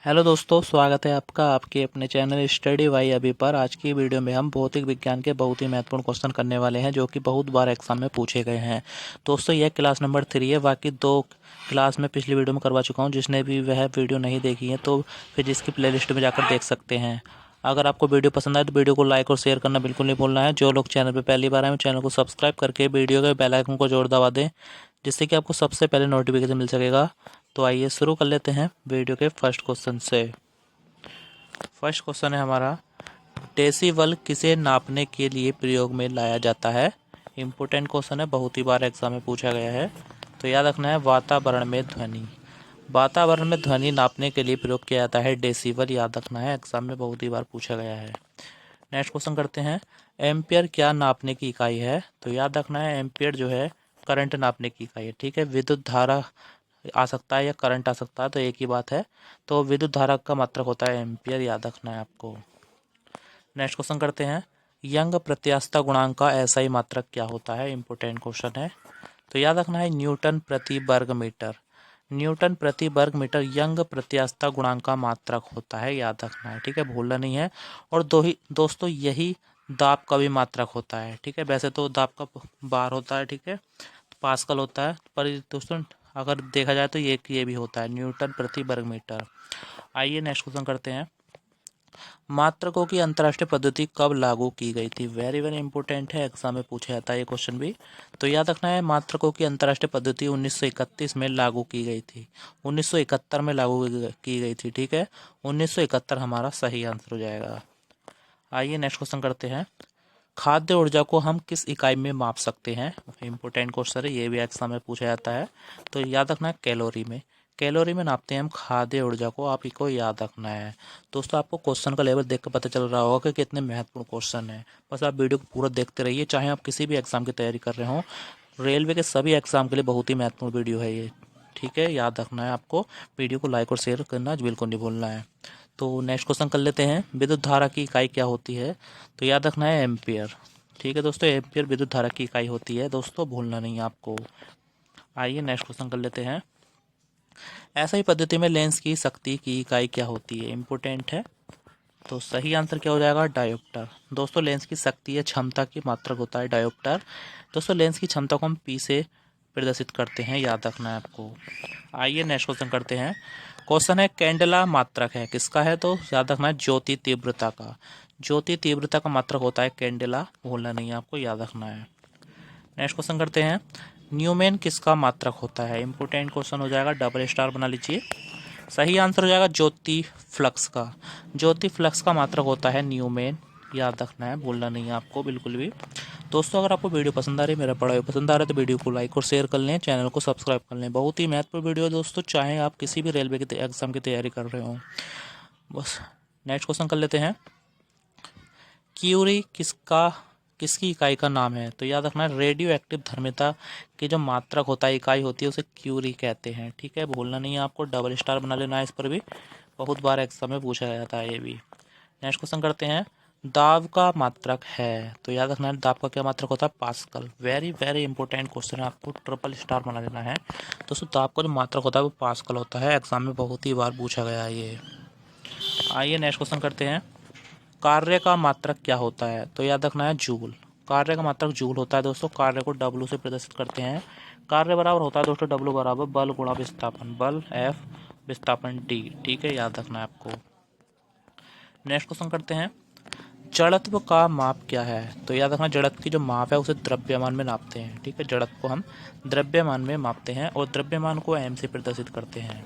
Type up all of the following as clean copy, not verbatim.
Hello दोस्तों, स्वागत है आपका आपके अपने चैनल स्टडी बाय अभी पर। आज की वीडियो में हम भौतिक विज्ञान के बहुत ही महत्वपूर्ण क्वेश्चन करने वाले हैं जो कि बहुत बार एग्जाम में पूछे गए हैं। दोस्तों, यह क्लास नंबर 3 है। बाकी 2 क्लास में पिछली वीडियो में करवा चुका हूं। जिसने भी वह वीडियो नहीं देखी है तो फिर इसकी प्लेलिस्ट में जाकर देख सकते हैं। अगर आपको वीडियो पसंद आए तो वीडियो को लाइक और शेयर करना बिल्कुल नहीं भूलना है। जो लोग चैनल पर पहली बार आए चैनल को सब्सक्राइब करके वीडियो के बेल आइकन को जोर दबा दें, जिससे कि आपको सबसे पहले नोटिफिकेशन मिल सकेगा। तो आइए शुरू कर लेते हैं वीडियो के फर्स्ट क्वेश्चन से। फर्स्ट क्वेश्चन है हमारा, डेसिबल किसे नापने के लिए प्रयोग में लाया जाता है। इम्पोर्टेंट क्वेश्चन है, बहुत ही बार एग्जाम में पूछा गया है। तो याद रखना है वातावरण में ध्वनि। वातावरण में ध्वनि नापने के लिए प्रयोग किया जाता है डेसिबल। याद रखना है, एग्जाम में बहुत ही बार पूछा गया है। नेक्स्ट क्वेश्चन करते हैं, एम्पियर क्या नापने की इकाई है। तो याद रखना है एम्पियर जो है करंट नापने की इकाई है। ठीक है, विद्युत धारा आ सकता है या करंट आ सकता है, तो एक ही बात है। तो विद्युत धारा का मात्रक होता है एम्पियर। याद रखना है आपको। नेक्स्ट क्वेश्चन करते हैं, यंग प्रत्यास्थता गुणांक का एसआई मात्रक क्या होता है। इंपोर्टेंट क्वेश्चन है। तो याद रखना है न्यूटन प्रति वर्ग मीटर। न्यूटन प्रति वर्ग मीटर यंग प्रत्यास्थता गुणांक का मात्रक होता है। याद रखना है, ठीक है, भूलना नहीं है। और दोस्तों यही दाब का भी मात्रक होता है। ठीक है, वैसे तो दाब का बार होता है, ठीक है, पास्कल होता है, पर दोस्तों अगर देखा जाए तो ये भी होता है न्यूटन प्रति वर्ग मीटर। आइए नेक्स्ट क्वेश्चन करते हैं, मात्रकों की अंतर्राष्ट्रीय पद्धति कब लागू की गई थी। वेरी वेरी इंपॉर्टेंट है, एग्जाम में पूछा जाता है ये क्वेश्चन भी। तो याद रखना है मात्रकों की अंतर्राष्ट्रीय पद्धति 1931 में लागू की गई थी। 1971 में लागू की गई थी। ठीक है, 1971 हमारा सही आंसर हो जाएगा। आइए नेक्स्ट क्वेश्चन करते हैं, खाद्य ऊर्जा को हम किस इकाई में माप सकते हैं। इंपोर्टेंट क्वेश्चन है, ये भी एग्जाम में पूछा जाता है। तो याद रखना है कैलोरी में। कैलोरी में नापते हैं हम खाद्य ऊर्जा को, आप इसको याद रखना है। दोस्तों, आपको क्वेश्चन का लेवल देख कर पता चल रहा होगा कि कितने महत्वपूर्ण क्वेश्चन है। बस आप वीडियो को पूरा देखते रहिए, चाहे आप किसी भी एग्जाम की तैयारी कर रहे हो। रेलवे के सभी एग्जाम के लिए बहुत ही महत्वपूर्ण वीडियो है ये। ठीक है, याद रखना है आपको। वीडियो को लाइक और शेयर करना बिल्कुल नहीं भूलना है। तो नेक्स्ट क्वेश्चन कर लेते हैं, विद्युत धारा की इकाई क्या होती है। तो याद रखना है एम्पियर। ठीक है दोस्तों, एम्पियर विद्युत धारा की इकाई होती है। दोस्तों भूलना नहीं है आपको। आइए नेक्स्ट क्वेश्चन कर लेते हैं, ऐसा ही पद्धति में लेंस की शक्ति की इकाई क्या होती है। इंपोर्टेंट है। तो सही आंसर क्या हो जाएगा, डायोप्टर। दोस्तों लेंस की शक्ति या क्षमता की मात्रक होता है डायोप्टर। दोस्तों लेंस की क्षमता को हम पी से प्रदर्शित करते हैं। याद रखना है आपको। आइए नेक्स्ट क्वेश्चन करते हैं, क्वेश्चन है कैंडेला मात्रक है किसका है। तो याद रखना है ज्योति तीव्रता का। ज्योति तीव्रता का मात्रक होता है कैंडेला, भूलना नहीं है आपको, याद रखना है। नेक्स्ट क्वेश्चन करते हैं, न्यूमेन किसका मात्रक होता है। इंपोर्टेंट क्वेश्चन हो जाएगा, डबल स्टार बना लीजिए। सही आंसर हो जाएगा ज्योति फ्लक्स का। ज्योति फ्लक्स का मात्रक होता है न्यूमेन। याद रखना है, भूलना नहीं है आपको बिल्कुल भी। दोस्तों अगर आपको वीडियो पसंद आ रही है, मेरा पढ़ाई पसंद आ रहा है, तो वीडियो को लाइक और शेयर कर लें, चैनल को सब्सक्राइब कर लें। बहुत ही महत्वपूर्ण वीडियो है दोस्तों, चाहे आप किसी भी रेलवे के एग्जाम की तैयारी कर रहे हो। बस नेक्स्ट क्वेश्चन कर लेते हैं, क्यूरी किसकी इकाई का नाम है। तो याद रखना है रेडियो एक्टिव धर्मिता की जो मात्रक होता है, इकाई होती है, उसे क्यूरी कहते हैं। ठीक है, भूलना नहीं है आपको, डबल स्टार बना लेना है इस पर भी, बहुत बार एग्जाम में पूछा जाता है ये भी। नेक्स्ट क्वेश्चन करते हैं, दाब का मात्रक है। तो याद रखना है दाब का क्या मात्रक होता है, pascal. Very very important question है, आपको ट्रिपल स्टार बना लेना है। दोस्तों दाब का जो मात्रक होता है वो पास्कल होता है, एग्जाम में बहुत ही बार पूछा गया है ये। आइए नेक्स्ट क्वेश्चन करते हैं, कार्य का मात्रक क्या होता है। तो याद रखना है जूल। कार्य का मात्रक जूल होता है। दोस्तों कार्य को डब्लू से प्रदर्शित करते हैं। कार्य बराबर होता है दोस्तों डब्लू बराबर बल गुणा विस्थापन, बल एफ विस्थापन डी। ठीक है, याद रखना है आपको। नेक्स्ट क्वेश्चन करते हैं, जड़त्व का माप क्या है। तो याद रखना जड़त्व की जो माप है उसे द्रव्यमान में नापते हैं। ठीक है, जड़त्व को हम द्रव्यमान में मापते हैं और द्रव्यमान को एम से प्रदर्शित करते हैं।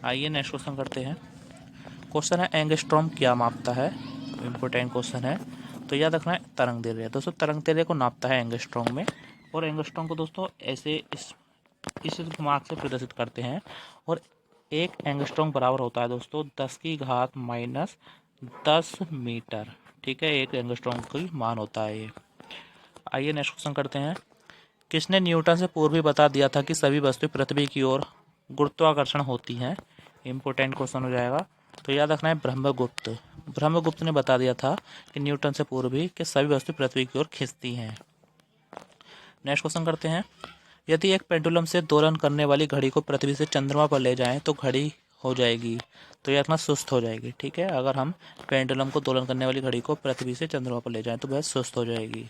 आइए नेक्स्ट क्वेश्चन करते हैं, क्वेश्चन है एंगस्ट्रॉम क्या मापता है। इम्पोर्टेंट क्वेश्चन है। तो याद रखना है तरंग दैर्ध्य। दोस्तों तरंग दैर्ध्य को नापता है एंगस्ट्रॉम में, और एंगस्ट्रॉम को दोस्तों ऐसे इस मार्क से प्रदर्शित करते हैं। और एक एंगस्ट्रॉम बराबर होता है दोस्तों 10⁻⁻10 मीटर। ठीक है, एक एंगस्ट्रॉम की मान होता है ये। आइए नेक्स्ट क्वेश्चन करते हैं, किसने न्यूटन से पूर्व ही बता दिया था कि सभी वस्तुएं पृथ्वी की ओर गुरुत्वाकर्षण होती हैं। इंपॉर्टेंट क्वेश्चन हो जाएगा। तो याद रखना है ब्रह्मगुप्त। ब्रह्मगुप्त ने बता दिया था कि न्यूटन से पूर्व ही कि सभी वस्तु पृथ्वी की ओर खींचती हैं। नेक्स्ट क्वेश्चन करते हैं, यदि एक पेंडुलम से दोलन करने वाली घड़ी को पृथ्वी से चंद्रमा पर ले जाएं तो घड़ी हो जाएगी, तो यह इतना सुस्त हो जाएगी। ठीक है, अगर हम पेंडुलम को दोलन करने वाली घड़ी को पृथ्वी से चंद्रमा पर ले जाएं तो वह सुस्त हो जाएगी।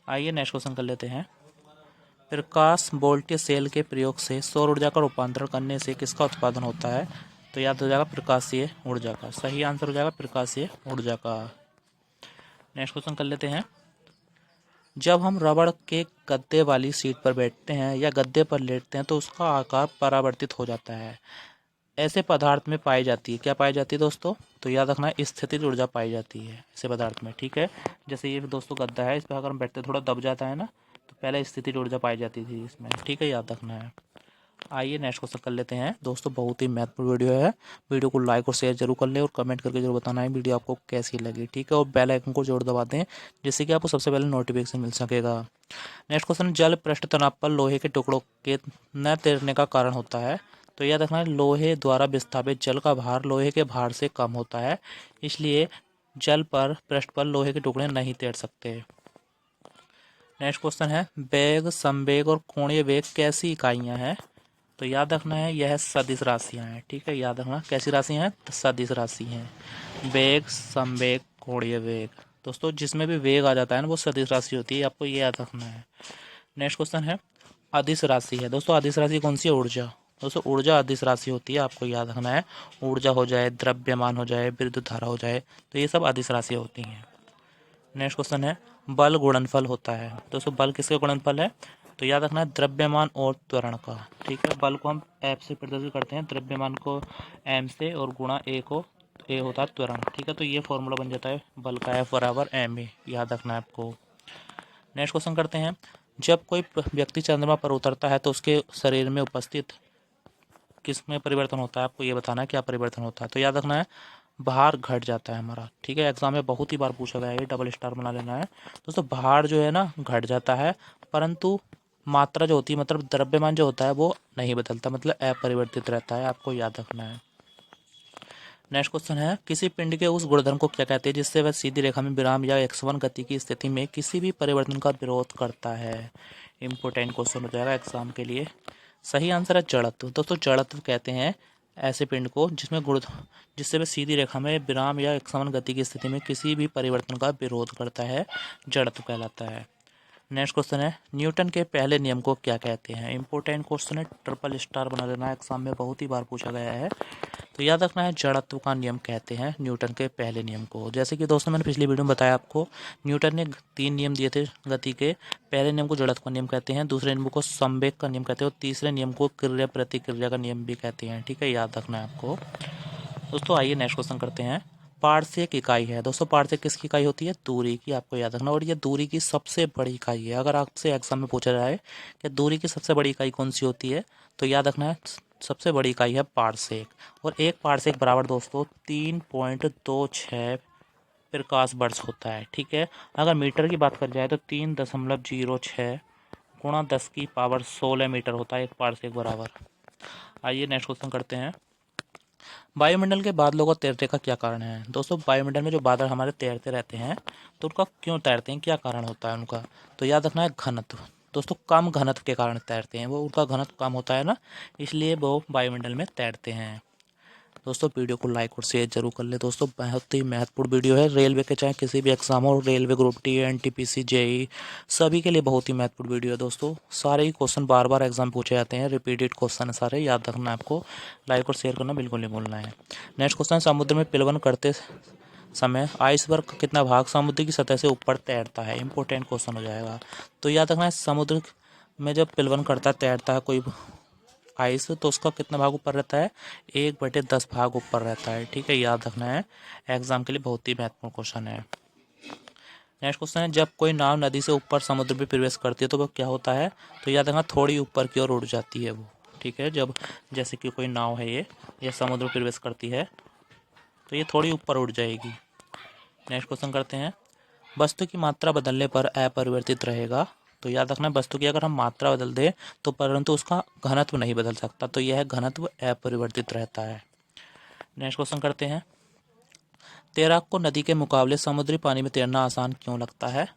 आइए नेक्स्ट क्वेश्चन कर लेते हैं। प्रकाश वोल्टीय सेल के प्रयोग से सौर ऊर्जा का रूपांतरण करने से किसका उत्पादन होता है? तो याद हो जाएगा प्रकाशीय ऊर्जा का। सही आंसर हो जाएगा प्रकाशीय ऊर्जा का। नेक्स्ट क्वेश्चन कर लेते हैं। जब हम रबड़ के गद्दे वाली सीट पर बैठते हैं या गद्दे पर लेटते हैं तो उसका आकार परावर्तित हो जाता है। ऐसे पदार्थ में पाई जाती है, क्या पाई जाती है दोस्तों? तो याद रखना स्थितिज ऊर्जा पाई जाती है ऐसे पदार्थ में। ठीक है, जैसे ये दोस्तों गद्दा है, इस पर अगर हम बैठते थोड़ा दब जाता है ना, तो पहले स्थितिज ऊर्जा पाई जाती थी इसमें। ठीक है, याद रखना है। आइए नेक्स्ट क्वेश्चन कर लेते हैं। दोस्तों बहुत ही महत्वपूर्ण वीडियो है, वीडियो को लाइक और शेयर जरूर कर लें और कमेंट करके जरूर बताना है वीडियो आपको कैसी लगी। ठीक है, और बेल आइकन को जरूर दबा दें जिससे कि आपको सबसे पहले नोटिफिकेशन मिल सकेगा। नेक्स्ट क्वेश्चन, जल पृष्ठ तनाव पर लोहे के टुकड़ों के न तैरने का कारण होता है? तो याद रखना है लोहे द्वारा विस्थापित जल का भार लोहे के भार से कम होता है, इसलिए जल पर पृष्ठ पर लोहे के टुकड़े नहीं तैर सकते। नेक्स्ट क्वेश्चन है, वेग, संवेग और कोणीय वेग कैसी इकाइयां हैं? तो याद रखना है यह सदिश राशियां हैं। ठीक है, याद रखना कैसी राशियां हैं? तो सदिश राशि हैं। वेग, संवेग, कोणीय वेग। दोस्तों जिसमें भी वेग आ जाता है ना वो सदिश राशि होती है, आपको ये याद रखना है। नेक्स्ट क्वेश्चन है, अदिश राशि है। दोस्तों अदिश राशि कौन सी है? ऊर्जा। दोस्तों ऊर्जा अदिश राशि होती है, आपको याद रखना है। ऊर्जा हो जाए, द्रव्यमान हो जाए, विद्युत धारा हो जाए, तो ये सब अदिश राशि होती हैं। नेक्स्ट क्वेश्चन है, बल गुणनफल होता है। दोस्तों बल किसका गुणनफल है? तो याद रखना है द्रव्यमान और त्वरण का। ठीक है, बल को हम एफ से प्रदर्शित करते हैं, द्रव्यमान को एम से, और गुणा ए को, ए होता है त्वरण। ठीक है, तो ये फॉर्मूला बन जाता है बल का एफ बराबर एम ए, याद रखना है आपको। नेक्स्ट क्वेश्चन करते हैं। जब कोई व्यक्ति चंद्रमा पर उतरता है तो उसके शरीर में उपस्थित किस में परिवर्तन होता है? आपको ये बताना है क्या परिवर्तन होता है। तो याद रखना है भार घट जाता है हमारा। ठीक है, एग्जाम में बहुत ही बार पूछा गया है, ये डबल स्टार बना लेना है दोस्तों। भार जो है ना घट जाता है, परंतु मात्रा जो होती है, मतलब द्रव्यमान जो होता है वो नहीं बदलता, मतलब अपरिवर्तित रहता है, आपको याद रखना है। नेक्स्ट क्वेश्चन है, किसी पिंड के उस गुणधर्म को क्या कहते हैं जिससे वह सीधी रेखा में विराम या x1 गति की स्थिति में किसी भी परिवर्तन का विरोध करता है? इंपॉर्टेंट क्वेश्चन हो जाएगा एग्जाम के लिए। सही आंसर है जड़त्व। दोस्तों जड़त्व कहते हैं ऐसे पिंड को जिससे वह सीधी रेखा में विराम या x1 गति की स्थिति में किसी भी परिवर्तन का विरोध करता है, जड़त्व कहलाता है। नेक्स्ट क्वेश्चन है, न्यूटन के पहले नियम को क्या कहते हैं? इंपॉर्टेंट क्वेश्चन है, ट्रिपल स्टार बना लेना है, एग्जाम में बहुत ही बार पूछा गया है। तो याद रखना है जड़त्व का नियम कहते हैं न्यूटन के पहले नियम को। जैसे कि दोस्तों मैंने पिछली वीडियो में बताया आपको, न्यूटन ने 3 नियम दिए थे गति के। पहले नियम को जड़त्व का नियम कहते हैं, दूसरे नियम को संवेग का नियम कहते हैं, और तीसरे नियम को क्रिया प्रतिक्रिया का नियम भी कहते हैं। ठीक है, याद रखना है आपको दोस्तों। आइए नेक्स्ट क्वेश्चन करते हैं। पारसेक इकाई है। दोस्तों पारसेक किसकी इकाई होती है? दूरी की, आपको याद रखना। और ये दूरी की सबसे बड़ी इकाई है। अगर आपसे एग्जाम में पूछा जाए कि दूरी की सबसे बड़ी इकाई कौन सी होती है, तो याद रखना है सबसे बड़ी इकाई है पारसेक। और एक पारसेक बराबर दोस्तों 3.26 प्रकाश वर्ष होता है। ठीक है, अगर मीटर की बात कर जाए तो 3.06 गुणा 10⁻16 मीटर होता है एक पारसेक बराबर। आइए नेक्स्ट क्वेश्चन करते हैं। वायुमंडल के बादलों का तैरने का क्या कारण है? दोस्तों वायुमंडल में जो बादल हमारे तैरते रहते हैं तो उनका क्यों तैरते हैं, क्या कारण होता है उनका? तो याद रखना है घनत्व। दोस्तों कम घनत्व के कारण तैरते हैं वो, उनका घनत्व कम होता है ना, इसलिए वो वायुमंडल में तैरते हैं। दोस्तों वीडियो को लाइक और शेयर जरूर कर ले दोस्तों, बहुत ही महत्वपूर्ण वीडियो है। रेलवे के चाहे किसी भी एग्जाम हो, railway group D, NTPC, JE, सभी के लिए बहुत ही महत्वपूर्ण वीडियो है दोस्तों। सारे ही क्वेश्चन बार बार एग्जाम पूछे जाते हैं, रिपीटेड क्वेश्चन है सारे, याद रखना है आपको। लाइक और शेयर करना बिल्कुल नहीं भूलना है। नेक्स्ट क्वेश्चन, समुद्र में प्लवन करते समय आइसबर्ग का कितना भाग समुद्र की सतह से ऊपर तैरता है? इंपॉर्टेंट क्वेश्चन हो जाएगा। तो याद रखना है समुद्र में जब प्लवन करता तैरता है कोई आइस, तो उसका कितना भाग ऊपर रहता है? 1/10 भाग ऊपर रहता है। ठीक है, याद रखना है, एग्जाम के लिए बहुत ही महत्वपूर्ण क्वेश्चन है। नेक्स्ट क्वेश्चन है, जब कोई नाव नदी से ऊपर समुद्र में प्रवेश करती है तो वो क्या होता है? तो याद रखना थोड़ी ऊपर की ओर उड़ जाती है वो। ठीक है, जब जैसे कि कोई नाव है ये समुद्र में प्रवेश करती है तो ये थोड़ी ऊपर उड़ जाएगी। नेक्स्ट क्वेश्चन करते हैं, वस्तु की मात्रा बदलने पर अपरिवर्तित रहेगा। तो याद रखना वस्तु की अगर हम मात्रा बदल दें तो परंतु उसका घनत्व नहीं बदल सकता, तो यह घनत्व अपरिवर्तित रहता है। नेक्स्ट क्वेश्चन करते हैं, तैराक को नदी के मुकाबले समुद्री पानी में तैरना आसान क्यों लगता है?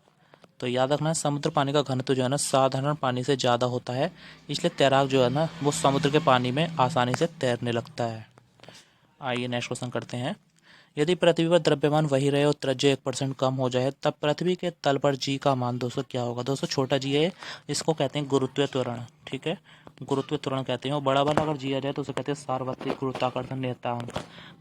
तो याद रखना समुद्र पानी का घनत्व जो है ना साधारण पानी से ज़्यादा होता है, इसलिए तैराक जो है ना वो समुद्र के पानी में आसानी से तैरने लगता है। आइए नेक्स्ट क्वेश्चन करते हैं। यदि पृथ्वी पर द्रव्यमान वही रहे और त्रिज्या 1% कम हो जाए तब पृथ्वी के तल पर जी का मान दोस्तों क्या होगा। दोस्तों छोटा जी है, इसको कहते हैं गुरुत्वीय त्वरण। ठीक है, गुरुत्वीय त्वरण कहते हैं। और बड़ा वाला अगर जी आ जाए तो उसे कहते हैं सार्वत्रिक गुरुत्वाकर्षण नियतांक।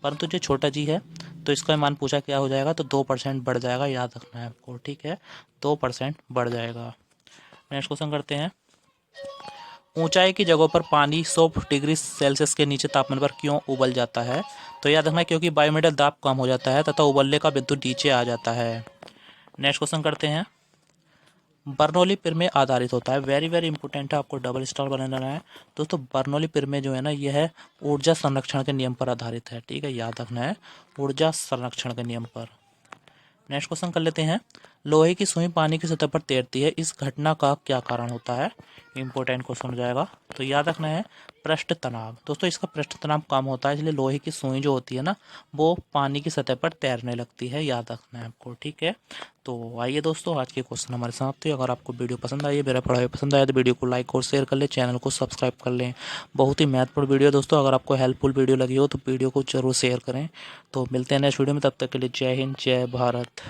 परंतु जो छोटा जी है तो इसका मान पूछा क्या हो जाएगा, तो 2% बढ़ जाएगा, याद रखना है आपको। ठीक है, 2% बढ़ जाएगा। नेक्स्ट क्वेश्चन करते हैं। ऊंचाई की जगहों पर पानी 100 डिग्री सेल्सियस के नीचे तापमान पर क्यों उबल जाता है। तो याद रखना, क्योंकि बायोमीटर दाब कम हो जाता है तथा उबलने का बिंदु नीचे आ जाता है। नेक्स्ट क्वेश्चन करते हैं। बर्नौली प्रमेय आधारित होता है, वेरी वेरी इंपॉर्टेंट है, आपको डबल स्टार बनाना है दोस्तों। बर्नौली प्रमेय जो है ना, यह है ऊर्जा संरक्षण के नियम पर आधारित है। ठीक है, याद रखना है, ऊर्जा संरक्षण के नियम पर। नेक्स्ट क्वेश्चन कर लेते हैं। लोहे की सुई पानी की सतह पर तैरती है, इस घटना का क्या कारण होता है। इंपॉर्टेंट क्वेश्चन हो जाएगा, तो याद रखना है पृष्ठ तनाव। दोस्तों इसका पृष्ठ तनाव कम होता है, इसलिए लोहे की सुई जो होती है ना, वो पानी की सतह पर तैरने लगती है, याद रखना है आपको। ठीक है, तो आइए दोस्तों, आज के क्वेश्चन हमारे समाप्त हुए। अगर आपको वीडियो पसंद आई, मेरा पढ़ाई पसंद आया, तो वीडियो को लाइक और शेयर कर लें, चैनल को सब्सक्राइब कर लें। बहुत ही महत्वपूर्ण वीडियो दोस्तों, अगर आपको हेल्पफुल वीडियो लगी हो तो वीडियो को जरूर शेयर करें। तो मिलते हैं नेक्स्ट वीडियो में, तब तक के लिए जय हिंद, जय भारत।